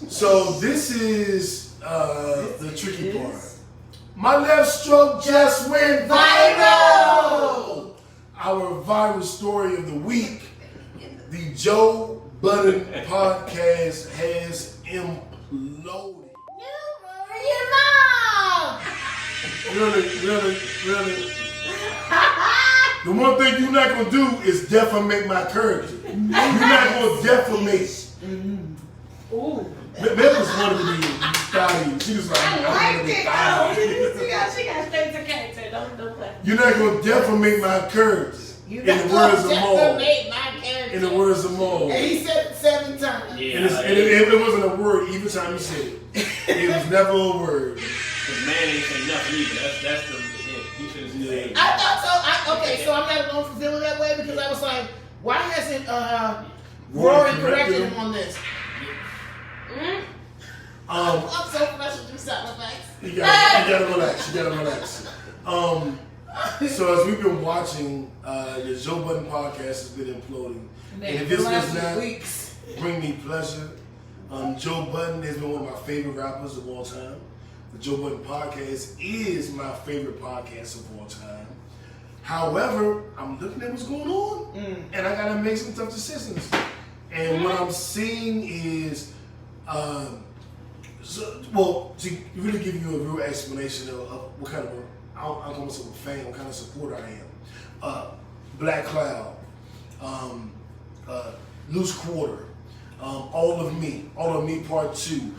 So this is the tricky part. My left stroke just went viral. Our viral story of the week: the Joe Budden podcast has imploded. Your mom. Really. The one thing you're not gonna do is defamate my character. You're not gonna defamate. Ooh. Memphis wanted to be Thotty. She was like, I like it. She got straight to character. Don't play. You're not gonna defamate my character. You in the words of Maul. defamate my character. In the words of Maul. And he said it 7 times. Yeah, and it wasn't a word even time you said it. It was never a word. Because man ain't say nothing either. That's the he should have said. I thought so. Okay, so I'm not going to feel it that way because I was like, why hasn't Rory corrected him on this? I'm so fresh with you sound effects. You gotta relax. So as we've been watching, the Joe Budden podcast has been imploding. And if this does not bring me pleasure, Joe Budden has been one of my favorite rappers of all time. The Joe Budden podcast is my favorite podcast of all time. However, I'm looking at what's going on, and I gotta make some tough decisions. And what I'm seeing is, to really give you a real explanation of what kind of I'm almost a fan, what kind of supporter I am. Black Cloud, Loose Quarter, All of Me Part 2,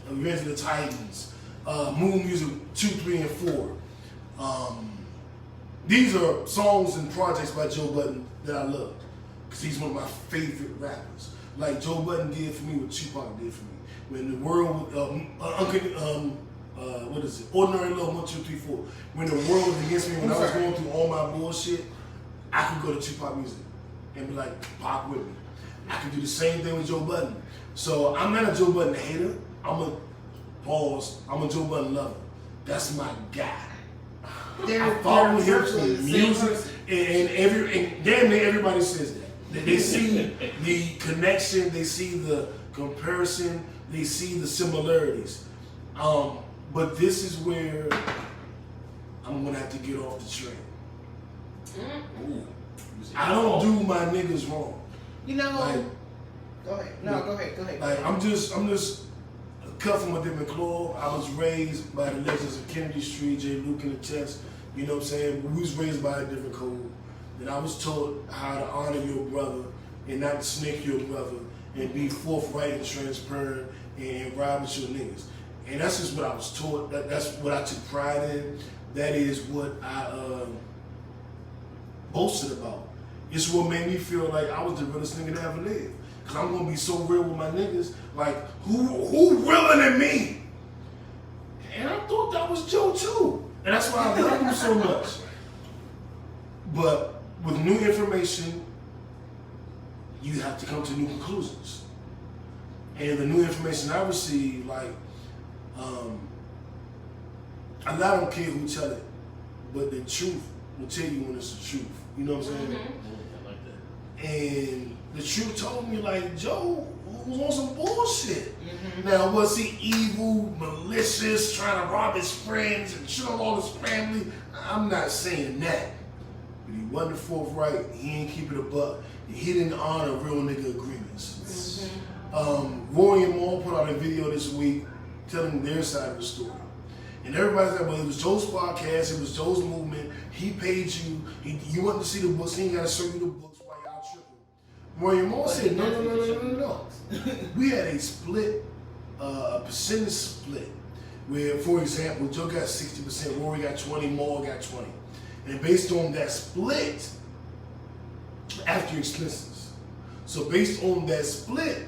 Revenge of the Titans, Moon Music 2, 3, and 4. These are songs and projects by Joe Budden that I love because he's one of my favorite rappers. Like Joe Budden did for me what Tupac did for me. When the world, Ordinary Love 1, 2, 3, 4. When the world was against me, when I was going through all my bullshit, I could go to Tupac music and be like, Pac with me. I could do the same thing with Joe Budden. So I'm not a Joe Budden hater. I'm a Joe Budden lover. That's my guy. I follow him through music, and damn near everybody says that. They see the connection, they see the comparison, they see the similarities. But this is where I'm gonna have to get off the train. I don't do my niggas wrong. You know, go ahead. Go ahead. Like I'm just cut from a different cloth. I was raised by the legends of Kennedy Street, J. Luke and the Test. You know what I'm saying? We was raised by a different code. And I was taught how to honor your brother and not to snake your brother and be forthright and transparent and ride with your niggas. And that's just what I was taught. That's what I took pride in. That is what I boasted about. It's what made me feel like I was the realest nigga that ever lived. Cause I'm gonna be so real with my niggas. Like, who realer than me? And I thought that was Joe too. And that's why I love him so much. But with new information, you have to come to new conclusions. And the new information I received, like, I don't care who tell it, but the truth will tell you when it's the truth. You know what I'm saying? I like that. And the truth told me, like, Joe was on some bullshit. Now, was he evil, malicious, trying to rob his friends and shit on all his family? I'm not saying that. But he wasn't forthright. He ain't keep it a buck. He didn't honor real nigga agreements. Rory and Maul put out a video this week telling their side of the story. And everybody's like, well, it was Joe's podcast, it was Joe's movement, he paid you, you wanted to see the books, he ain't got to show you the books while y'all tripping. Rory and Maul said, no. We had a split, a percentage split, where, for example, Joe got 60%, Rory got 20, Maul got 20. And based on that split, after expenses. So based on that split,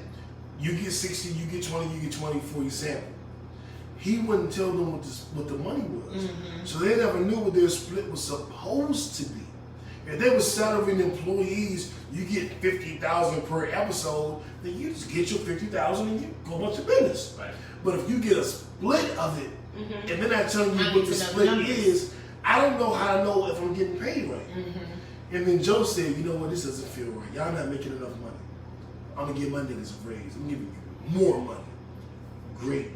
you get 60, you get 20, you get 20, for example. He wouldn't tell them what the money was. So they never knew what their split was supposed to be. If they were salaried employees, you get $50,000 per episode, then you just get your $50,000 and you go about your business. Right. But if you get a split of it, and then I tell you what the split is, I don't know how to know if I'm getting paid right. And then Joe said, you know what, this doesn't feel right. Y'all not making enough money. I'm gonna give my niggas a raise. I'm giving you more money. Great.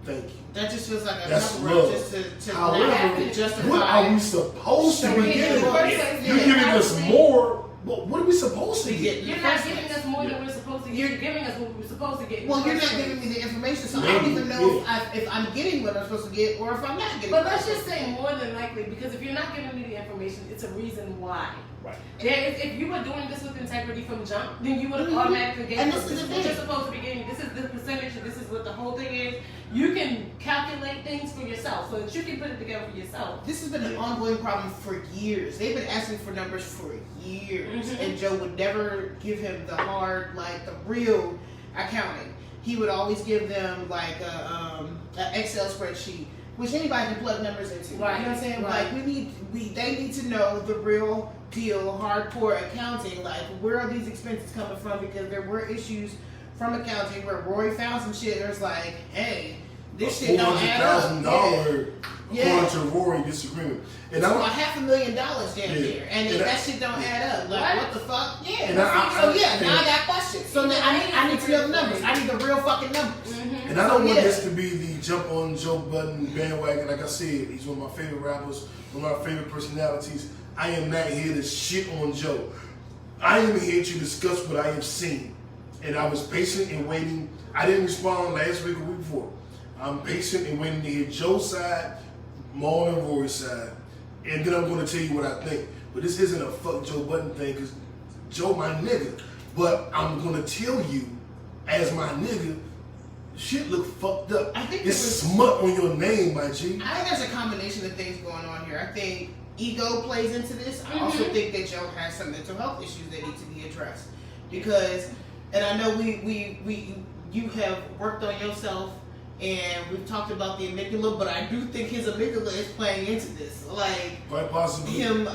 Thank you. That just feels like a That's cover love. just to However, not have to justify. what are we supposed to be getting? You're giving us more. What are we supposed to get? You're not giving us more than we're supposed to get. You're giving us what we're supposed to get. Well, you're not giving me the information, so I don't even know if I'm getting what I'm supposed to get or if I'm not getting. But let's just say more than likely, because if you're not giving me the information, it's a reason why. Right. If you were doing this with integrity from jump, then you would have automatically given us this is what you're supposed to be getting. This is the percentage. This is what the whole thing is. You can calculate things for yourself so that you can put it together for yourself. This has been an ongoing problem for years. They've been asking for numbers for years, and Joe would never give him the hard, like the real accounting. He would always give them like an Excel spreadsheet, which anybody can plug numbers into. Right. You know what I'm saying? Right. Like they need to know the real deal, hardcore accounting. Like where are these expenses coming from? Because there were issues from accounting where Rory found some shit. There's like, hey, this shit don't add up. $400,000 according to Rory disagreement. And so I'm $500,000 down there, and that shit don't add up. Like what the fuck? Yeah. And now I got questions. So now I need to know the numbers. I need the real fucking numbers. And I don't want this to be the jump on Joe Budden bandwagon. Like I said, he's one of my favorite rappers, one of my favorite personalities. I am not here to shit on Joe. I am here to discuss what I have seen. And I was patient and waiting. I didn't respond last week or week before. I'm patient and waiting to hear Joe's side, Maul and Rory's side. And then I'm going to tell you what I think. But this isn't a fuck Joe Budden thing, because Joe my nigga. But I'm going to tell you, as my nigga, shit look fucked up. I think it's smut on your name, my G. I think there's a combination of things going on here. I think ego plays into this. I also think that Joe has some mental health issues that need to be addressed. Because, and I know you have worked on yourself and we've talked about the amygdala, but I do think his amygdala is playing into this. Like, quite possibly. Him,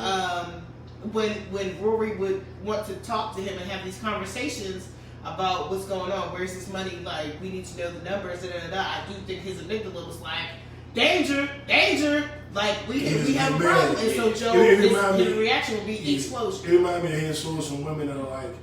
when Rory would want to talk to him and have these conversations about what's going on, where's this money, like, we need to know the numbers, I do think his amygdala was like, danger, like, we have a problem. And so Joe, his reaction would be explosion. It reminded me of hearing stories from women that are like,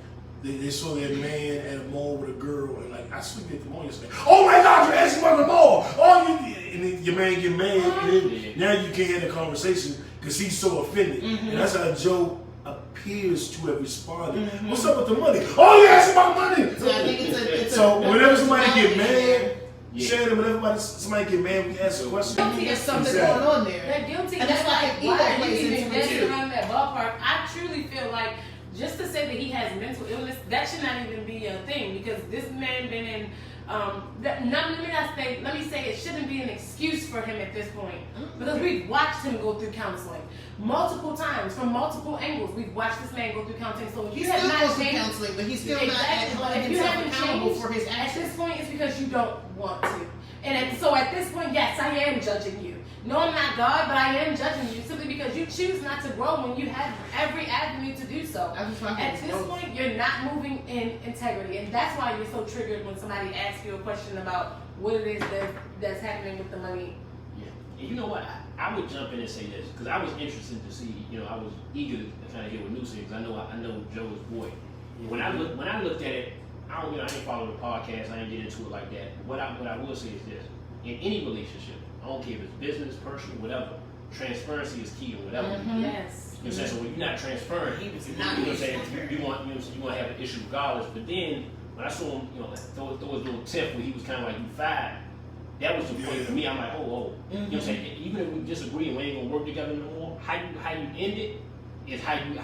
they saw their man at a mall with a girl, and like, I sleep at the mall yesterday. Oh my God, you're asking about the mall. And then your man get mad, and then now you can't have the conversation because he's so offended. And that's how Joe appears to have responded. What's up with the money? Oh, you asking about money? So I think it's so whenever somebody get mad, Shannon, whenever somebody get mad, we ask a question. There's something going on there. They're guilty. And that's like ego why plays you even into it dancing too. around that ballpark. I truly feel like just to say that he has mental illness, that should not even be a thing, because this man been in. Let me say it shouldn't be an excuse for him at this point, because we've watched him go through counseling multiple times from multiple angles. We've watched this man go through counseling. So if you have not goes through changed, counseling, but he's still exactly, not if you haven't accountable changed for his at actions. this point, it's because you don't want to. And so at this point, yes, I am judging you. No, I'm not God, but I am judging you simply because you choose not to grow when you have every avenue to do so. At this point, you're not moving in integrity, and that's why you're so triggered when somebody asks you a question about what it is that's happening with the money. Yeah, and you know what? I would jump in and say this because I was interested to see. I was eager to kind of hear what New said because I know Joe's boy. When I looked at it, I didn't follow the podcast. I didn't get into it like that. What I will say is this: in any relationship, I don't care if it's business, personal, whatever, transparency is key or whatever. Yes. You know what I'm saying? So when you're not transparent, you want to have an issue regardless. But then when I saw him, throw his little tip where he was kind of like, you fired. That was the point for me. I'm like, you know what I'm saying? Even if we disagree and we ain't gonna work together no more, how you end it is how you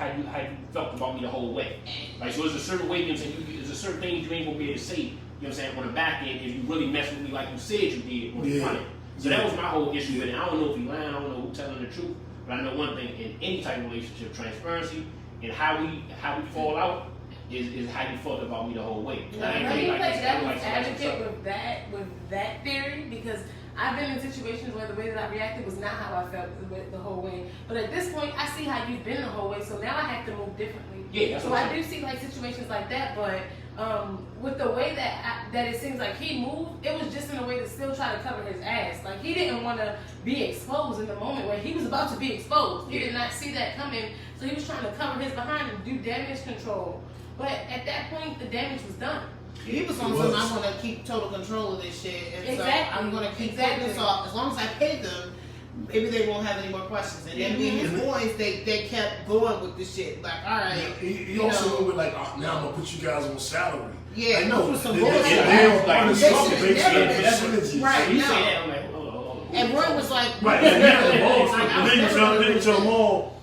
felt about me the whole way. Like, so there's a certain way, you know what I'm saying? There's a certain things you ain't gonna be able to say, you know what I'm saying, on the back end if you really mess with me like you said you did on the front end. So that was my whole issue with it. I don't know if he lying, I don't know who's telling the truth, but I know one thing: in any type of relationship, transparency and how we fall out is how you felt about me the whole way. Let me play devil's advocate with that theory, because I've been in situations where the way that I reacted was not how I felt the whole way. But at this point, I see how you've been the whole way, so now I have to move differently. Yeah, that's so what I do see like situations like that, but with the way that it seems like he moved, it was just in a way to still try to cover his ass. Like he didn't want to be exposed in the moment where he was about to be exposed. He did not see that coming, so he was trying to cover his behind and do damage control. But at that point, the damage was done. He was on something. I'm going to keep total control of this shit, and Exactly. so I'm going to keep putting this off. As long as I pay them, maybe they won't have any more questions. And then me and his boys, they kept going with this shit. Like, all right. He also went with like, oh, now I'm gonna put you guys on salary. Yeah, I know. some They bullshit. don't Like, understand they should never the been. synergies. Right. So you no. say that, I'm like, hold on. And Roy was like, Right, and then the boss, Like, and then you tell them all,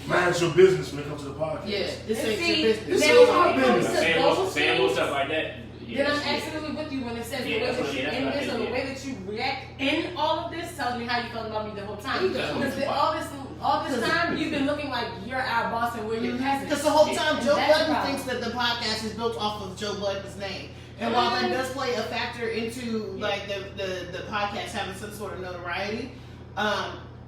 mind your business when it comes to the podcast. yeah, this And ain't see, your business. This now is when our it comes business. to Saying those little things, stuff like that. then I'm absolutely with you when it says the way that you in this or the way that you react in all of this tells me how you felt about me the whole time. Because all this time you've been looking like you're our boss and we're your peasants. Because the whole time And Joe that's the Budden problem. thinks that the podcast is built off of Joe Budden's name. And while that does play a factor into like the podcast having some sort of notoriety,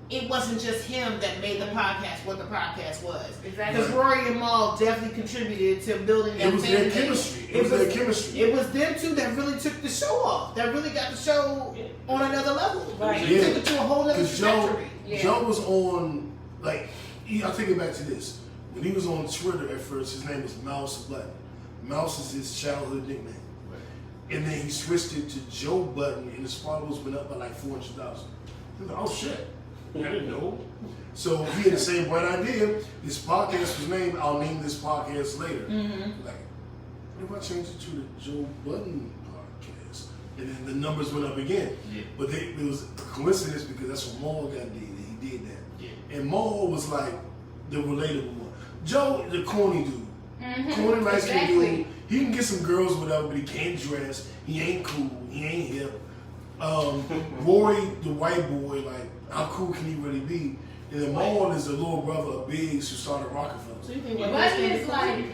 it wasn't just him that made the podcast what the podcast was. Exactly. Because Rory and Maul definitely contributed to building that It was fan their base. chemistry. It was their chemistry. It was them two that really took the show off. That really got the show on another level. Right. They took it to a whole other Because trajectory. Joe was on, like, I'll take it back to this. When he was on Twitter at first, his name was Mouse Budden. Mouse is his childhood nickname. And then he switched it to Joe Budden, and his followers went up by like 400,000. Like, oh shit, I didn't know. So he had the same bright idea. This podcast was named, I'll name this podcast later. Like, what if I change it to the Joe Budden podcast? And then the numbers went up again. Yeah. But it was a coincidence because that's what Maul got did. He did that. Yeah. And Maul was like the relatable one. Joe, the corny dude. Corny nice dude. He can get some girls or whatever, but he can't dress. He ain't cool. He ain't hip. Rory, the white boy, like, how cool can he really be? And then Maul is the little brother of Biggs who started Rockefeller. So you think Budden is like,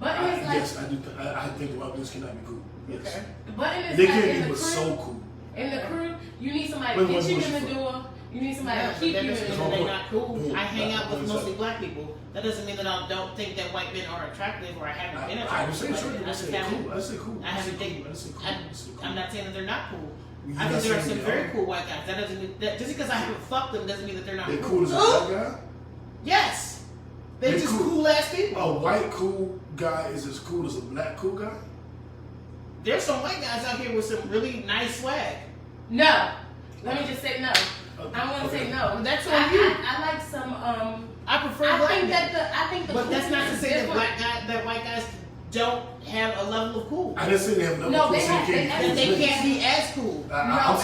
Yes, I do. I think the Rockets cannot be cool. Yes. Okay. Budden is They like can't in be, the but crew. so cool. In the crew, you need somebody Wait, to get what you was in you the from? door. You need somebody Yeah, to keep but you that in doesn't the mean door. they're not cool. Boom. I hang out with Boom. mostly black people. That doesn't mean that I don't think that white men are attractive or I haven't been I didn't attracted say to white true. men. I I just said haven't. cool. I said cool. I haven't dated. I said cool. I said cool. I'm not saying that they're not cool. You're I not think there are saying some they very are. cool white guys. That doesn't mean that just because I haven't fucked them doesn't mean that they're not They're cool. cool as a black guy? Yes. They're They're just cool. cool ass people. A white cool guy is as cool as a black cool guy? There's some white guys out here with some really nice swag. No. Let me just say no. I'm gonna say no. That's on I, you. I like some. I prefer I black think guys. that the. But that's not to coolness say is that different. white guys don't have a level of cool. I didn't say they have enough No, cool, they so have- can't they be have- cool That they as can't niggas. be as cool. No, I can't I'm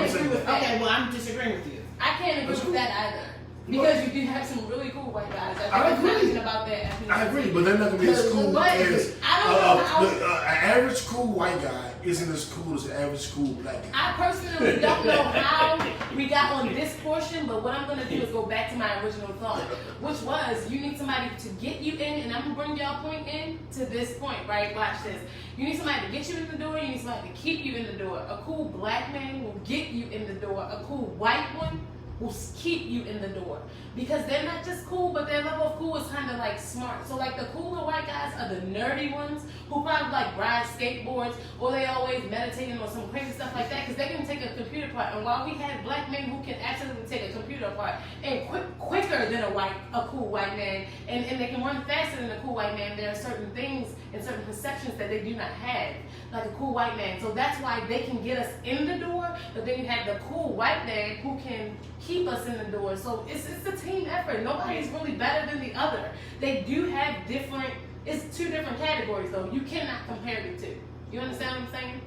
saying agree with that. Okay, well I'm disagreeing with you. I can't agree That's with cool. that either. Because you do have some really cool white guys. I think it's not agree. even about that. I agree, but they're not gonna be as cool But as I don't know how. an average cool white guy isn't as cool as an average cool black guy. I personally don't know how we got on this portion, but what I'm gonna do is go back to my original thought, which was you need somebody to get you in, and I'm gonna bring y'all point in to this point, right? Watch this. You need somebody to get you in the door, you need somebody to keep you in the door. A cool black man will get you in the door. A cool white one will keep you in the door. Because they're not just cool, but their level of cool is kind of like smart. So like the cooler white guys are the nerdy ones who probably like ride skateboards or they always meditating or some crazy stuff like that because they can take a computer apart. And while we have black men who can absolutely take a computer apart and quicker than a cool white man and they can run faster than a cool white man, there are certain things and certain perceptions that they do not have like a cool white man. So that's why they can get us in the door, but then you have the cool white man who can keep us in the door. So it's a team effort. Nobody's really better than the other. They do have different, it's two different categories though. You cannot compare the two. You understand what I'm saying?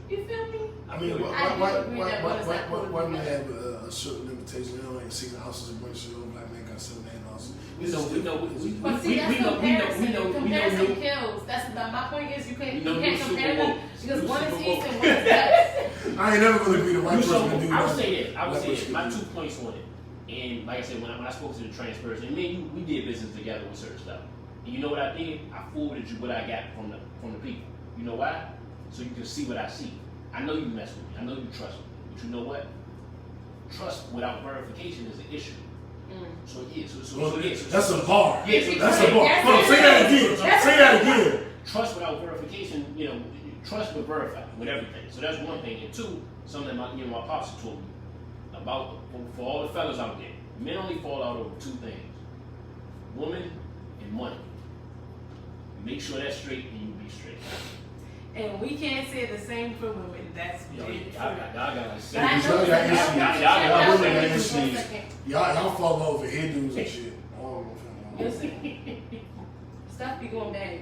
You feel me? I mean, why do we have a certain limitation? They don't have 6 houses in British, black man got 7 houses. But see, that's comparison. Comparison kills. That's my point is you can't compare them because one is east and one is west. I ain't never gonna agree to white person to do I would that. say that. I would say that. My 2 points on it. And like I said, when I spoke to the trans person, me and you, we did business together with certain stuff. And you know what I did? I forwarded you what I got from the people. You know why? So you can see what I see. I know you mess with me. I know you trust me. But you know what? Trust without verification is an issue. So yeah, so That's a bar. Yeah, so That's a bar. Hold on, say that again. Say that again. trust without verification, trust but verify with everything. So that's one thing. And two, something my pops told me about for all the fellas out there. Men only fall out over two things: woman and money. Make sure that's straight, and you be straight. And we can't say the same for women. That's big. Y'all got Y'all fall over hairdos and shit. Listen, stuff be going bad.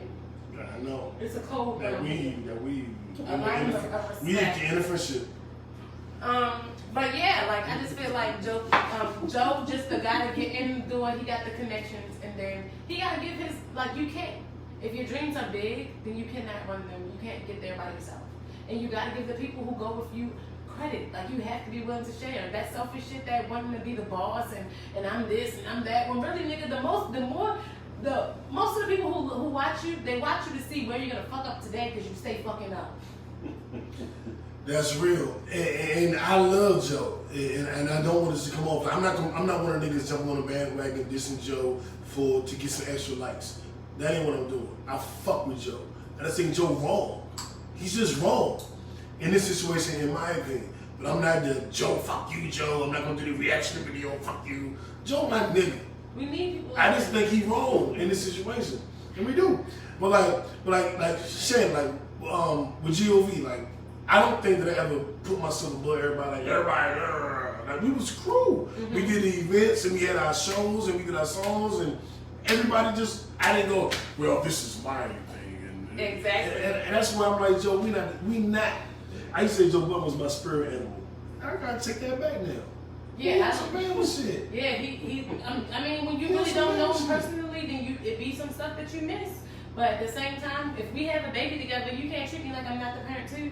I know. It's a cold That weed. we Of the innocent shit. But yeah, like I just feel like Joe just the guy to get in the door. He got the connections, and then he gotta give his you can't. If your dreams are big, then you cannot run them. You can't get there by yourself, and you gotta give the people who go with you credit. Like you have to be willing to share. That selfish shit, that wanting to be the boss and I'm this and I'm that. When really, nigga, most of the people who watch you, they watch you to see where you're gonna fuck up today because you stay fucking up. That's real, and I love Joe, and I don't want this to come off. I'm not one of the niggas jumping on the bandwagon dissing Joe to get some extra likes. That ain't what I'm doing. I fuck with Joe, and I think Joe wrong. He's just wrong in this situation, in my opinion. But I'm not the Joe. Fuck you, Joe. I'm not gonna do the reaction video. Fuck you, Joe. My nigga. We need people. I just think he's wrong in this situation, and we do. But like Shen, with GOV, I don't think that I ever put myself above everybody. Like we was cool. Mm-hmm. We did the events and we had our shows and we did our songs and everybody just. I didn't go. Well, this is my thing. Exactly. And that's why I'm like, Joe. We not. I used to say Joe Budden was my spirit animal. I gotta take that back now. Yeah, that's some man shit. Yeah, he. I mean, when you really don't know him personally, then it be some stuff that you miss. But at the same time, if we have a baby together, you can't treat me like I'm not the parent too.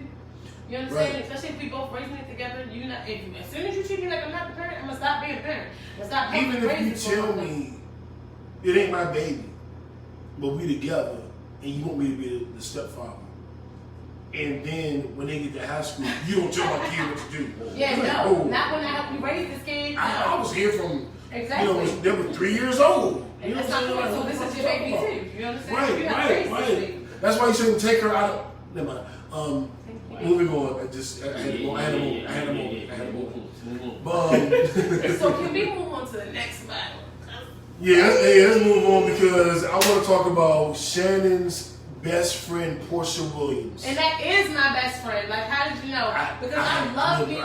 You understand? Right. Especially if we both raising it together, as soon as you treat me like I'm not the parent, I'm gonna stop being a parent. I'm gonna stop even if you tell me it ain't my baby, but we together, and you want me to be the stepfather, and then when they get to high school, you don't tell my kid what to do. Yeah, no, not when I help you raise this kid. I was here from exactly. They were 3 years old. And that's not so this is your baby too. You understand? Right. That's why you shouldn't take her out of. Never mind. Moving on. I had a moment. But so can we move on to the next battle? Yeah, let's move on because I want to talk about Shannon's best friend, Portia Williams. And that is my best friend. Like, how did you know? Because I love you.